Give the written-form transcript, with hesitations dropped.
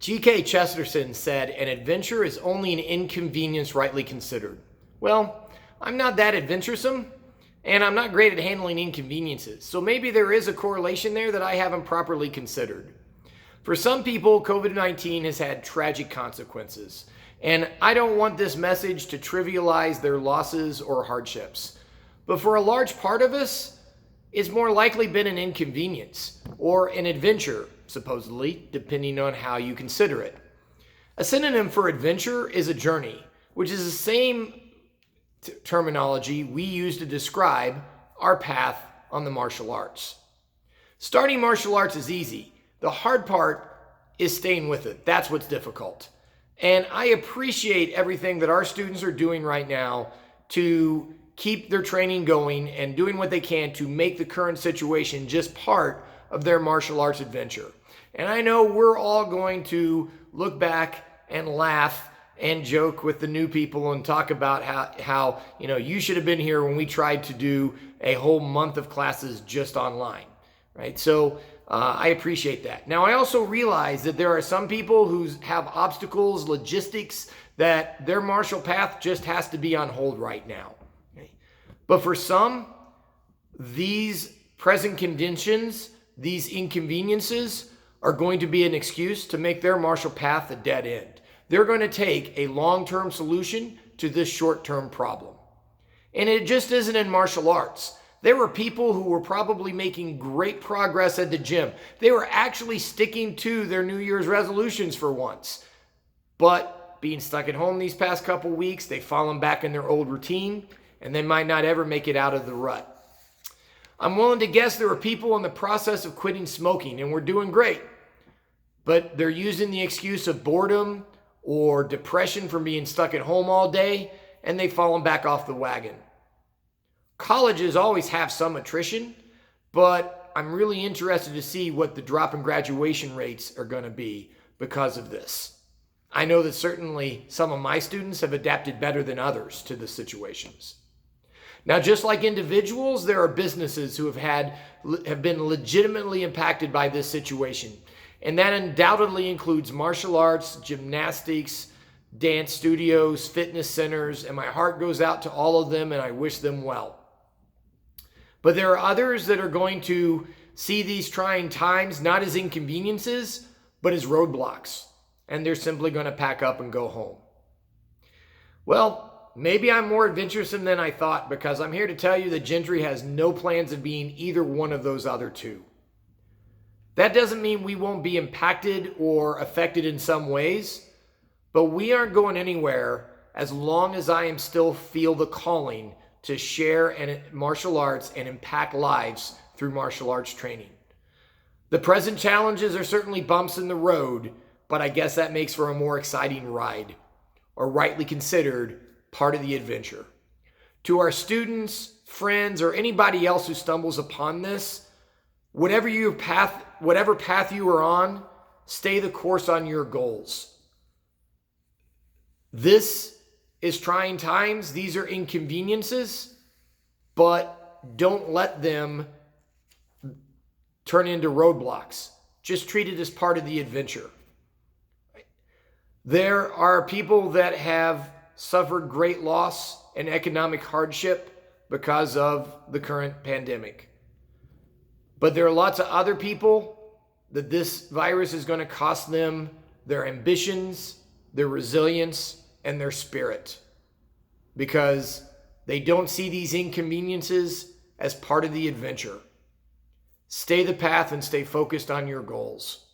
G.K. Chesterton said, "An adventure is only an inconvenience rightly considered." Well, I'm not that adventuresome, and I'm not great at handling inconveniences. So maybe there is a correlation there that I haven't properly considered. For some people, COVID-19 has had tragic consequences, and I don't want this message to trivialize their losses or hardships. But for a large part of us, it's more likely been an inconvenience or an adventure, supposedly, depending on how you consider it. A synonym for adventure is a journey, which is the same terminology we use to describe our path on the martial arts. Starting martial arts is easy. The hard part is staying with it. That's what's difficult. And I appreciate everything that our students are doing right now to keep their training going and doing what they can to make the current situation just part of their martial arts adventure. And I know we're all going to look back and laugh and joke with the new people and talk about how you should have been here when we tried to do a whole month of classes just online, right? So I appreciate that. Now, I also realize that there are some people who have obstacles, logistics, that their martial path just has to be on hold right now. Okay? But for some, these present conditions, these inconveniences are going to be an excuse to make their martial path a dead end. They're going to take a long-term solution to this short-term problem. And it just isn't in martial arts. There were people who were probably making great progress at the gym. They were actually sticking to their New Year's resolutions for once. But being stuck at home these past couple weeks, they've fallen back in their old routine, and they might not ever make it out of the rut. I'm willing to guess there were people in the process of quitting smoking, and we're doing great. But they're using the excuse of boredom or depression from being stuck at home all day, and they've fallen back off the wagon. Colleges always have some attrition, but I'm really interested to see what the drop in graduation rates are going to be because of this. I know that certainly some of my students have adapted better than others to the situations. Now, just like individuals, there are businesses who have been legitimately impacted by this situation. And that undoubtedly includes martial arts, gymnastics, dance studios, fitness centers, and my heart goes out to all of them and I wish them well. But there are others that are going to see these trying times not as inconveniences, but as roadblocks. And they're simply going to pack up and go home. Well, maybe I'm more adventuresome than I thought, because I'm here to tell you that Gentry has no plans of being either one of those other two. That doesn't mean we won't be impacted or affected in some ways, but we aren't going anywhere as long as I still feel the calling to share martial arts and impact lives through martial arts training. The present challenges are certainly bumps in the road, but I guess that makes for a more exciting ride, or rightly considered part of the adventure. To our students, friends, or anybody else who stumbles upon this, whatever path you are on, stay the course on your goals. This is trying times. These are inconveniences, but don't let them turn into roadblocks. Just treat it as part of the adventure. There are people that have suffered great loss and economic hardship because of the current pandemic. But there are lots of other people that this virus is going to cost them their ambitions, their resilience, and their spirit, because they don't see these inconveniences as part of the adventure. Stay the path and stay focused on your goals.